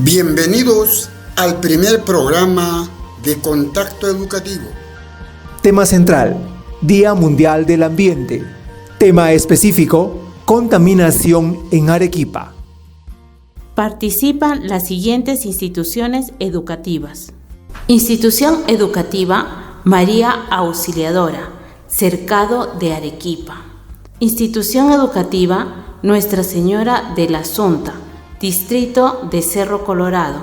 Bienvenidos al primer programa de Contacto Educativo. Tema central, Día Mundial del Ambiente. Tema específico, contaminación en Arequipa. Participan las siguientes instituciones educativas. Institución Educativa María Auxiliadora, Cercado de Arequipa. Institución Educativa Nuestra Señora de la Asunta, Distrito de Cerro Colorado.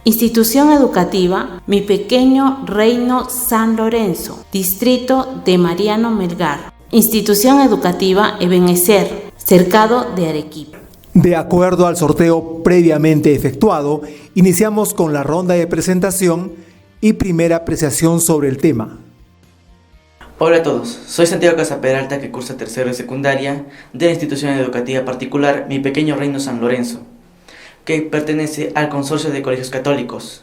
Institución Educativa Mi Pequeño Reino San Lorenzo, Distrito de Mariano Melgar. Institución Educativa Ebenecer, Cercado de Arequipa. De acuerdo al sorteo previamente efectuado, iniciamos con la ronda de presentación y primera apreciación sobre el tema. Hola a todos, soy Santiago Casaperalta, que cursa tercero de secundaria de la institución educativa particular Mi Pequeño Reino San Lorenzo, que pertenece al Consorcio de Colegios Católicos.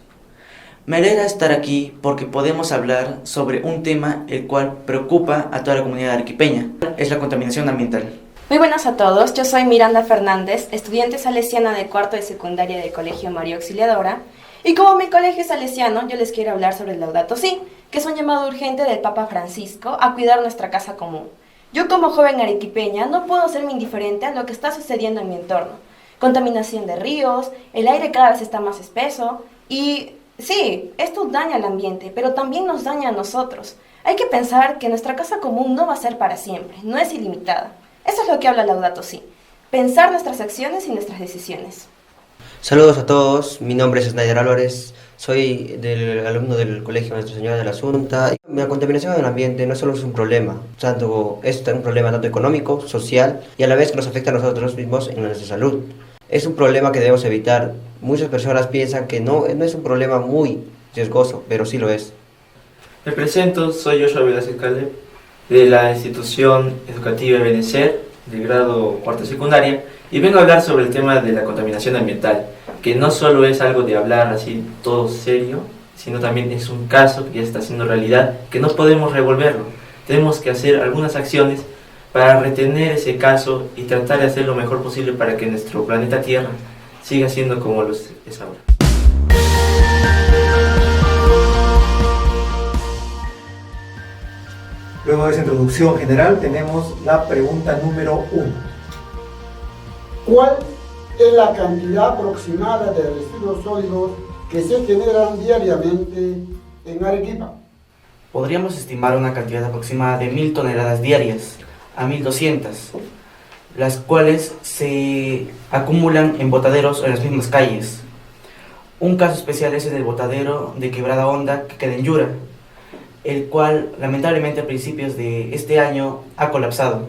Me alegra estar aquí porque podemos hablar sobre un tema el cual preocupa a toda la comunidad arequipeña, es la contaminación ambiental. Muy buenas a todos, yo soy Miranda Fernández, estudiante salesiana de cuarto de secundaria del Colegio María Auxiliadora, y como mi colegio es salesiano, yo les quiero hablar sobre el Laudato Si, que es un llamado urgente del Papa Francisco a cuidar nuestra casa común. Yo como joven arequipeña no puedo serme indiferente a lo que está sucediendo en mi entorno. Contaminación de ríos, el aire cada vez está más espeso y sí, esto daña al ambiente, pero también nos daña a nosotros. Hay que pensar que nuestra casa común no va a ser para siempre, no es ilimitada. Eso es lo que habla Laudato Si, pensar nuestras acciones y nuestras decisiones. Saludos a todos, mi nombre es Snyder Álvarez, soy alumno del Colegio Nuestra Señora de la Asunta. La contaminación del ambiente no solo es un problema, es un problema tanto económico, social y a la vez que nos afecta a nosotros mismos en nuestra salud. Es un problema que debemos evitar. Muchas personas piensan que no es un problema muy riesgoso, pero sí lo es. Me presento, soy Joshua Velázquez Caleb, de la institución educativa Ebenecer, del grado cuarto de secundaria, y vengo a hablar sobre el tema de la contaminación ambiental, que no solo es algo de hablar así todo serio, sino también es un caso que ya está siendo realidad, que no podemos revolverlo. Tenemos que hacer algunas acciones para retener ese caso y tratar de hacer lo mejor posible para que nuestro planeta Tierra siga siendo como lo es ahora. Luego de esa introducción general tenemos la pregunta número 1. ¿Cuál es la cantidad aproximada de residuos sólidos que se generan diariamente en Arequipa? Podríamos estimar una cantidad aproximada de 1.000 toneladas diarias a 1.200, las cuales se acumulan en botaderos o en las mismas calles. Un caso especial es el botadero de Quebrada Honda, que queda en Yura, el cual lamentablemente a principios de este año ha colapsado.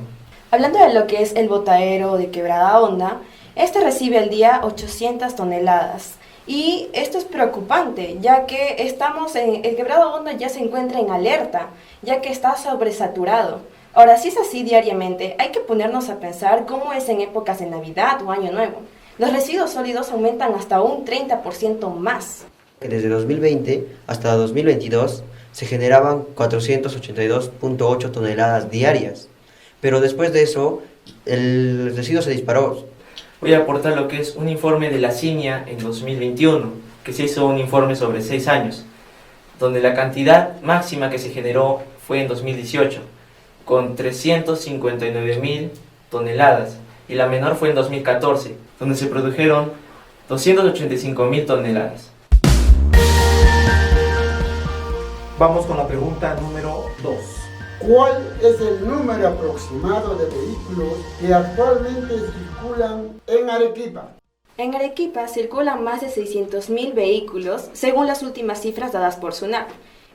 Hablando de lo que es el botadero de Quebrada Honda, este recibe al día 800 toneladas. Y esto es preocupante, ya que el Quebrada Honda ya se encuentra en alerta, ya que está sobresaturado. Ahora, si es así diariamente, hay que ponernos a pensar cómo es en épocas de Navidad o Año Nuevo. Los residuos sólidos aumentan hasta un 30% más. Desde 2020 hasta 2022 se generaban 482.8 toneladas diarias, pero después de eso el residuo se disparó. Voy a aportar lo que es un informe de la CINIA en 2021, que se hizo un informe sobre 6 años, donde la cantidad máxima que se generó fue en 2018, con 359.000 toneladas, y la menor fue en 2014, donde se produjeron 285.000 toneladas. Vamos con la pregunta número 2. ¿Cuál es el número aproximado de vehículos que actualmente circulan en Arequipa? En Arequipa circulan más de 600.000 vehículos, según las últimas cifras dadas por SUNAP.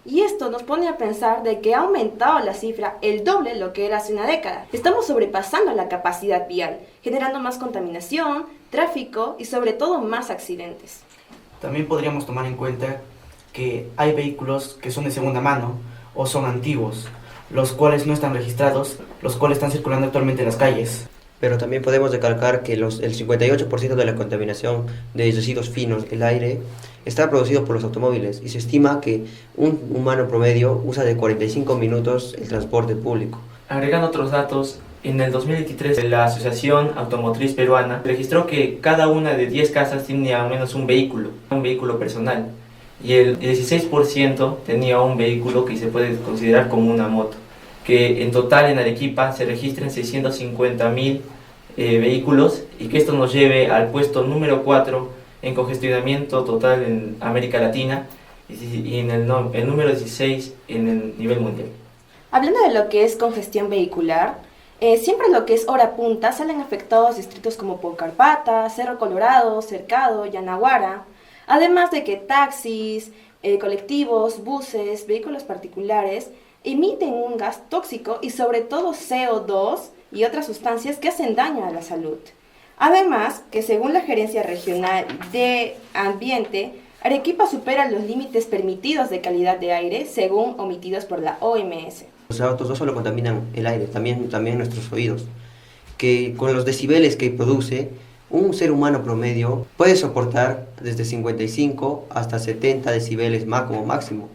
Y esto nos pone a pensar de que ha aumentado la cifra el doble de lo que era hace una década. Estamos sobrepasando la capacidad vial, generando más contaminación, tráfico y sobre todo más accidentes. También podríamos tomar en cuenta que hay vehículos que son de segunda mano o son antiguos, los cuales no están registrados, los cuales están circulando actualmente en las calles. Pero también podemos recalcar que el 58% de la contaminación de residuos finos del aire está producido por los automóviles y se estima que un humano promedio usa de 45 minutos el transporte público. Agregando otros datos, En el 2023, la Asociación Automotriz Peruana registró que cada una de 10 casas tenía al menos un vehículo personal, y el 16% tenía un vehículo que se puede considerar como una moto, que en total en Arequipa se registran 650.000 vehículos, y que esto nos lleve al puesto número 4 en congestionamiento total en América Latina y en el número 16 en el nivel mundial. Hablando de lo que es congestión vehicular, siempre lo que es hora punta salen afectados distritos como Polcarpata, Cerro Colorado, Cercado, Yanaguara, además de que taxis, colectivos, buses, vehículos particulares emiten un gas tóxico y sobre todo CO2 y otras sustancias que hacen daño a la salud. Además, que según la Gerencia Regional de Ambiente, Arequipa supera los límites permitidos de calidad de aire según omitidos por la OMS. Los autos no solo contaminan el aire, también nuestros oídos, que con los decibeles que produce, un ser humano promedio puede soportar desde 55 hasta 70 decibeles como máximo,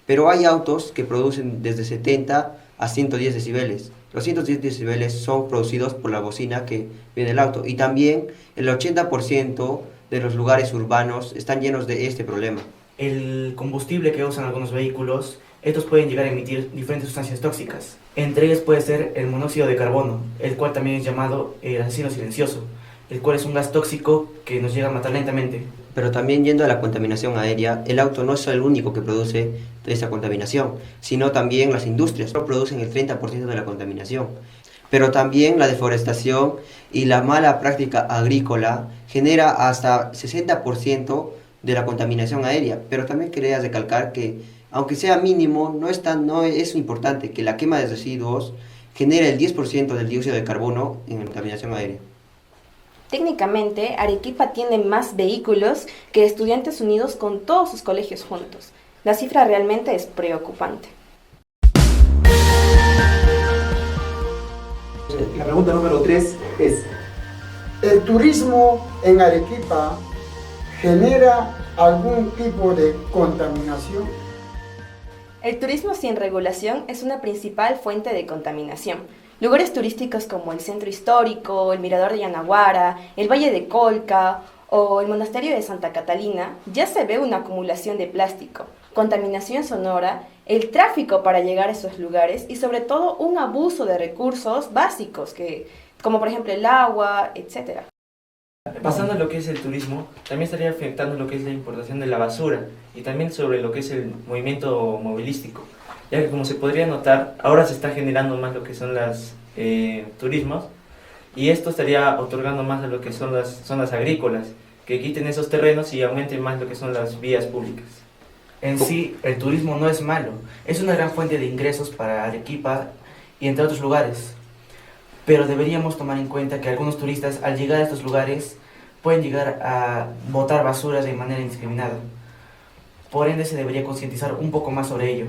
pero hay autos que producen desde 70 a 110 decibeles. Los 110 decibeles son producidos por la bocina que viene del auto, y también el 80% de los lugares urbanos están llenos de este problema. El combustible que usan algunos vehículos, estos pueden llegar a emitir diferentes sustancias tóxicas. Entre ellas puede ser el monóxido de carbono, el cual también es llamado el asesino silencioso, el cual es un gas tóxico que nos llega a matar lentamente. Pero también, yendo a la contaminación aérea, el auto no es el único que produce esa contaminación, sino también las industrias producen el 30% de la contaminación. Pero también la deforestación y la mala práctica agrícola genera hasta 60% de la contaminación aérea. Pero también quería recalcar que, aunque sea mínimo, no es importante que la quema de residuos genere el 10% del dióxido de carbono en la contaminación aérea. Técnicamente, Arequipa tiene más vehículos que Estudiantes Unidos con todos sus colegios juntos. La cifra realmente es preocupante. La pregunta número 3 es: ¿el turismo en Arequipa genera algún tipo de contaminación? El turismo sin regulación es una principal fuente de contaminación. Lugares turísticos como el Centro Histórico, el Mirador de Yanaguara, el Valle de Colca o el Monasterio de Santa Catalina, ya se ve una acumulación de plástico, contaminación sonora, el tráfico para llegar a esos lugares y sobre todo un abuso de recursos básicos, como por ejemplo el agua, etc. Pasando a lo que es el turismo, también estaría afectando lo que es la importación de la basura y también sobre lo que es el movimiento movilístico, ya que, como se podría notar, ahora se está generando más lo que son los turismos, y esto estaría otorgando más a lo que son las zonas agrícolas, que quiten esos terrenos y aumenten más lo que son las vías públicas. En sí, el turismo no es malo, es una gran fuente de ingresos para Arequipa y entre otros lugares. Pero deberíamos tomar en cuenta que algunos turistas, al llegar a estos lugares, pueden llegar a botar basuras de manera indiscriminada. Por ende, se debería concientizar un poco más sobre ello.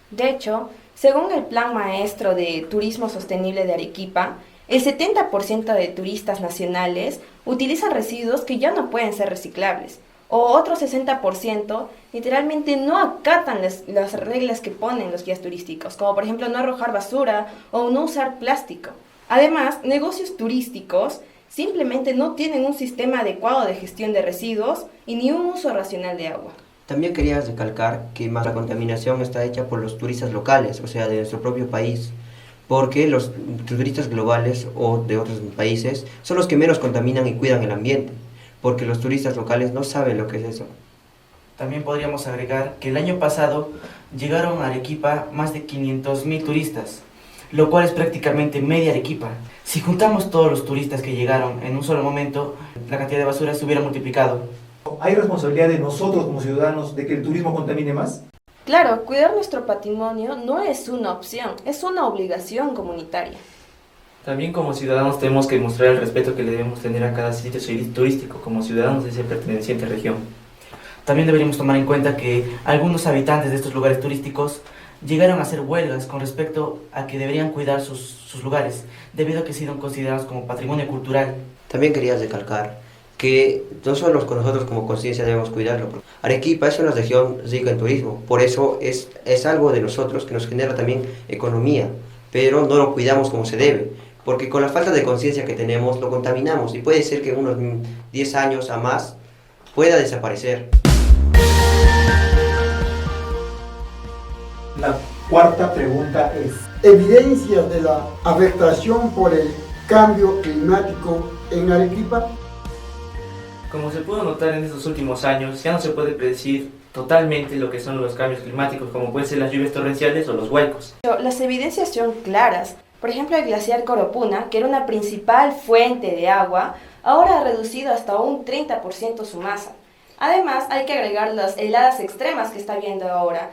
De hecho, según el Plan Maestro de Turismo Sostenible de Arequipa, el 70% de turistas nacionales utilizan residuos que ya no pueden ser reciclables, o otro 60% literalmente no acatan las reglas que ponen los guías turísticos, como por ejemplo no arrojar basura o no usar plástico. Además, negocios turísticos simplemente no tienen un sistema adecuado de gestión de residuos y ni un uso racional de agua. También quería recalcar que más la contaminación está hecha por los turistas locales, o sea, de nuestro propio país, porque los turistas globales o de otros países son los que menos contaminan y cuidan el ambiente, porque los turistas locales no saben lo que es eso. También podríamos agregar que el año pasado llegaron a Arequipa más de 500.000 turistas, lo cual es prácticamente media Arequipa. Si juntamos todos los turistas que llegaron en un solo momento, la cantidad de basura se hubiera multiplicado. ¿hay responsabilidad de nosotros como ciudadanos de que el turismo contamine más? Claro, cuidar nuestro patrimonio no es una opción, es una obligación comunitaria. También, como ciudadanos, tenemos que mostrar el respeto que le debemos tener a cada sitio turístico como ciudadanos de esa perteneciente región. También deberíamos tomar en cuenta que algunos habitantes de estos lugares turísticos llegaron a hacer huelgas con respecto a que deberían cuidar sus lugares, debido a que han sido considerados como patrimonio cultural. También quería recalcar que no solo nosotros como conciencia debemos cuidarlo. Arequipa es una región rica en turismo, por eso es algo de nosotros que nos genera también economía, pero no lo cuidamos como se debe. porque con la falta de conciencia que tenemos lo contaminamos y puede ser que en unos 10 años a más pueda desaparecer. La cuarta pregunta es: Evidencias de la afectación por el cambio climático en Arequipa. Como se pudo notar en estos últimos años, ya no se puede predecir totalmente lo que son los cambios climáticos, como pueden ser las lluvias torrenciales o los huaicos. Las evidencias son claras. Por ejemplo, el glaciar Coropuna, que era una principal fuente de agua, ahora ha reducido hasta un 30% su masa. Además, hay que agregar las heladas extremas que está habiendo ahora,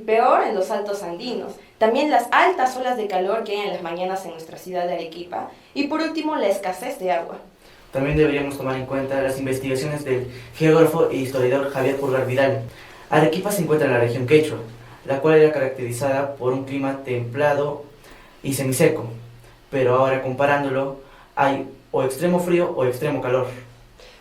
peor en los altos andinos, también las altas olas de calor que hay en las mañanas en nuestra ciudad de Arequipa, y por último, la escasez de agua. También deberíamos tomar en cuenta las investigaciones del geógrafo e historiador Javier Pulgar Vidal. Arequipa se encuentra en la región Quechua, la cual era caracterizada por un clima templado y semiseco, pero ahora comparándolo hay o extremo frío o extremo calor.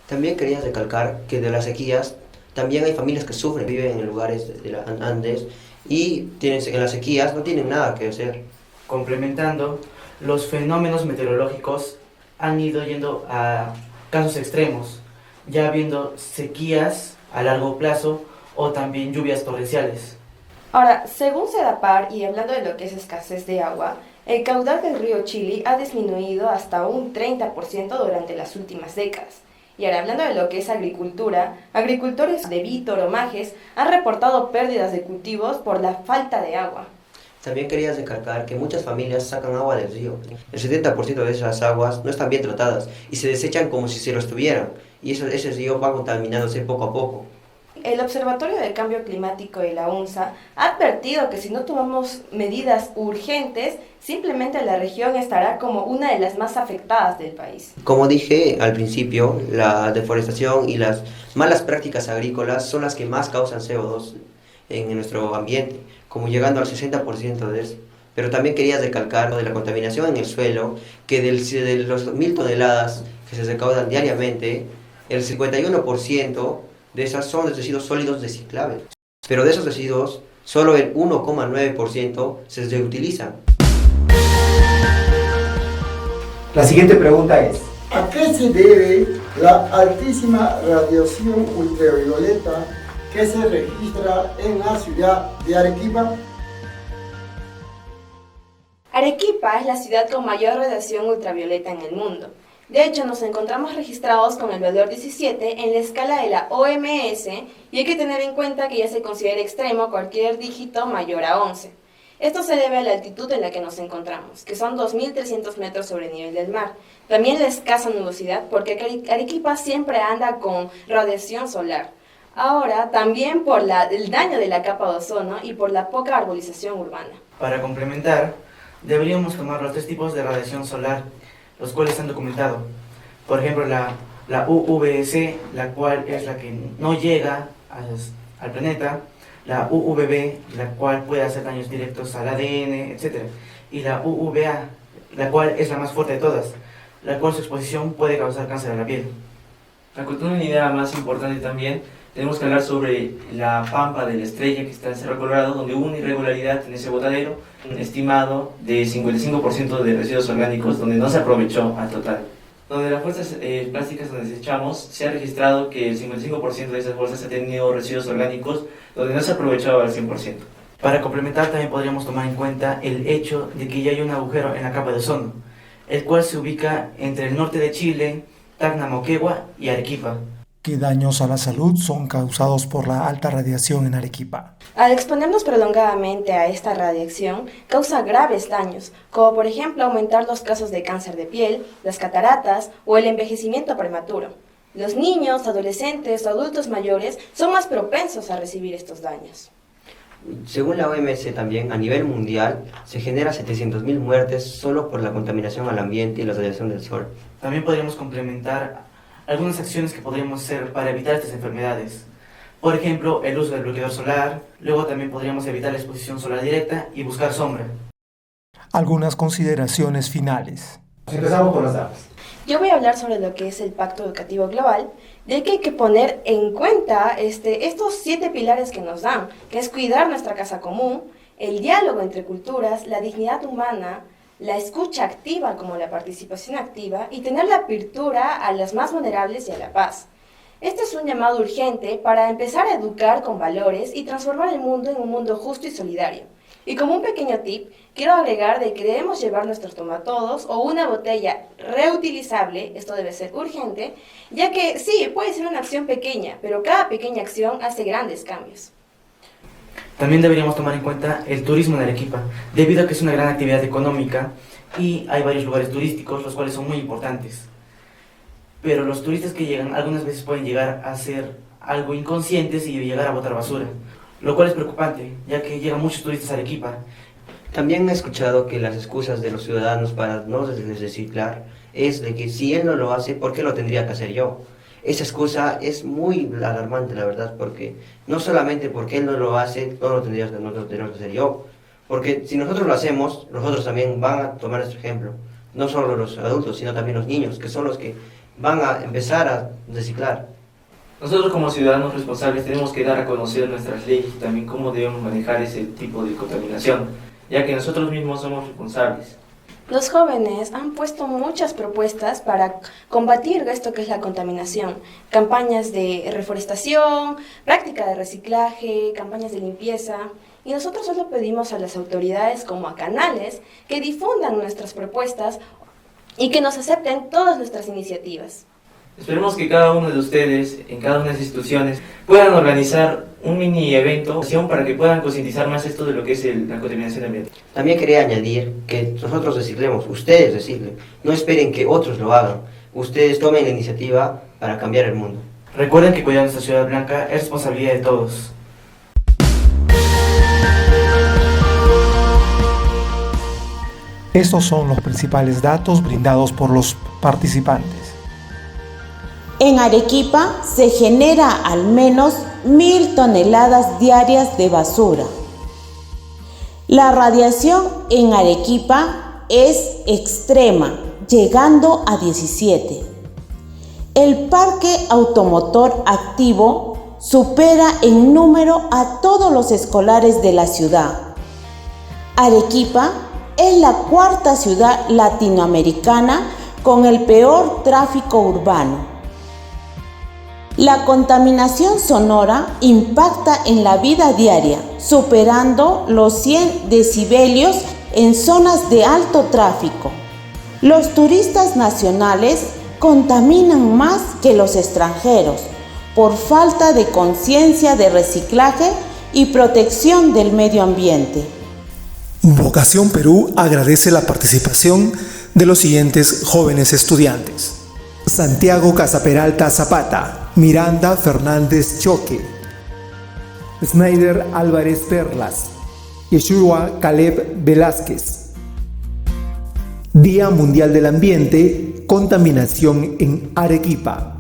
También quería recalcar que de las sequías también hay familias que sufren, viven en lugares de los Andes y en las sequías no tienen nada que hacer. Complementando, los fenómenos meteorológicos han ido yendo a casos extremos, ya habiendo sequías a largo plazo o también lluvias torrenciales. Ahora, según Sedapar, y hablando de lo que es escasez de agua, el caudal del río Chili ha disminuido hasta un 30% durante las últimas décadas. Y ahora, hablando de lo que es agricultura, agricultores de Vítor o Majes han reportado pérdidas de cultivos por la falta de agua. También quería recalcar que muchas familias sacan agua del río. El 70% de esas aguas no están bien tratadas y se desechan como si se lo estuvieran. Y ese río va contaminándose poco a poco. El Observatorio del Cambio Climático de la UNSA ha advertido que si no tomamos medidas urgentes, simplemente la región estará como una de las más afectadas del país. Como dije al principio, la deforestación y las malas prácticas agrícolas son las que más causan CO2 en nuestro ambiente, como llegando al 60% de eso. Pero también quería recalcar de la contaminación en el suelo, que de los 1000 toneladas que se recaudan diariamente, el 51% de esas son residuos sólidos reciclables. Pero de esos residuos, solo el 1,9% se reutilizan. La siguiente pregunta es: ¿A qué se debe la altísima radiación ultravioleta que se registra en la ciudad de Arequipa? Arequipa es la ciudad con mayor radiación ultravioleta en el mundo. De hecho, nos encontramos registrados con el valor 17 en la escala de la OMS y hay que tener en cuenta que ya se considera extremo cualquier dígito mayor a 11. Esto se debe a la altitud en la que nos encontramos, que son 2.300 metros sobre el nivel del mar. También la escasa nubosidad, porque Arequipa siempre anda con radiación solar. Ahora, también por el daño de la capa de ozono y por la poca arbolización urbana. Para complementar, deberíamos tomar los 3 tipos de radiación solar, los cuales se han documentado. Por ejemplo, la UVC, la cual es la que no llega al planeta, la UVB, la cual puede hacer daños directos al ADN, etc. Y la UVA, la cual es la más fuerte de todas, la cual su exposición puede causar cáncer de la piel. Para contar una idea más importante también, tenemos que hablar sobre la pampa de la Estrella que está en Cerro Colorado, donde hubo una irregularidad en ese botadero, un estimado de 55% de residuos orgánicos, donde no se aprovechó al total. Donde las bolsas plásticas donde desechamos, se ha registrado que el 55% de esas bolsas ha tenido residuos orgánicos, donde no se ha aprovechado al 100%. Para complementar, también podríamos tomar en cuenta el hecho de que ya hay un agujero en la capa de ozono, el cual se ubica entre el norte de Chile, Tacna, Moquegua y Arequipa. ¿Qué daños a la salud son causados por la alta radiación en Arequipa? Al exponernos prolongadamente a esta radiación, causa graves daños, como por ejemplo aumentar los casos de cáncer de piel, las cataratas o el envejecimiento prematuro. Los niños, adolescentes o adultos mayores son más propensos a recibir estos daños. Según la OMS también, a nivel mundial, se genera 700.000 muertes solo por la contaminación al ambiente y la radiación del sol. También podríamos complementar algunas acciones que podríamos hacer para evitar estas enfermedades. Por ejemplo, el uso del bloqueador solar. Luego también podríamos evitar la exposición solar directa y buscar sombra. Algunas consideraciones finales. Empezamos con las damas. Yo voy a hablar sobre lo que es el Pacto Educativo Global, de que hay que poner en cuenta estos 7 pilares que nos dan, que es cuidar nuestra casa común, el diálogo entre culturas, la dignidad humana, la escucha activa como la participación activa y tener la apertura a las más vulnerables y a la paz. Este es un llamado urgente para empezar a educar con valores y transformar el mundo en un mundo justo y solidario. Y como un pequeño tip, quiero agregar de que debemos llevar nuestros tomatodos o una botella reutilizable, esto debe ser urgente, ya que sí, puede ser una acción pequeña, pero cada pequeña acción hace grandes cambios. También deberíamos tomar en cuenta el turismo en Arequipa, debido a que es una gran actividad económica y hay varios lugares turísticos, los cuales son muy importantes. Pero los turistas que llegan algunas veces pueden llegar a ser algo inconscientes y llegar a botar basura, lo cual es preocupante, ya que llegan muchos turistas a Arequipa. También he escuchado que las excusas de los ciudadanos para no reciclar es de que si él no lo hace, ¿por qué lo tendría que hacer yo? Esa excusa es muy alarmante, la verdad, porque no solamente porque él no lo hace, no lo tendría que hacer yo. Porque si nosotros lo hacemos, los otros también van a tomar nuestro ejemplo. No solo los adultos, sino también los niños, que son los que van a empezar a reciclar. Nosotros como ciudadanos responsables tenemos que dar a conocer nuestras leyes y también cómo debemos manejar ese tipo de contaminación, ya que nosotros mismos somos responsables. Los jóvenes han puesto muchas propuestas para combatir esto que es la contaminación. Campañas de reforestación, práctica de reciclaje, campañas de limpieza. Y nosotros solo pedimos a las autoridades como a canales que difundan nuestras propuestas y que nos acepten todas nuestras iniciativas. Esperemos que cada uno de ustedes, en cada una de las instituciones, puedan organizar un mini evento para que puedan concientizar más esto de lo que es la contaminación ambiental. También quería añadir que nosotros reciclemos, ustedes reciclen, no esperen que otros lo hagan, ustedes tomen la iniciativa para cambiar el mundo. Recuerden que cuidar nuestra ciudad blanca es responsabilidad de todos. Estos son los principales datos brindados por los participantes. En Arequipa se genera al menos 1000 toneladas diarias de basura. La radiación en Arequipa es extrema, llegando a 17. El parque automotor activo supera en número a todos los escolares de la ciudad. Arequipa es la cuarta ciudad latinoamericana con el peor tráfico urbano. La contaminación sonora impacta en la vida diaria, superando los 100 decibelios en zonas de alto tráfico. Los turistas nacionales contaminan más que los extranjeros por falta de conciencia de reciclaje y protección del medio ambiente. Vocación Perú agradece la participación de los siguientes jóvenes estudiantes: Santiago Casaperalta Zapata, Miranda Fernández Choque, Snyder Álvarez Perlas, Yeshua Caleb Velázquez. Día Mundial del Ambiente, contaminación en Arequipa.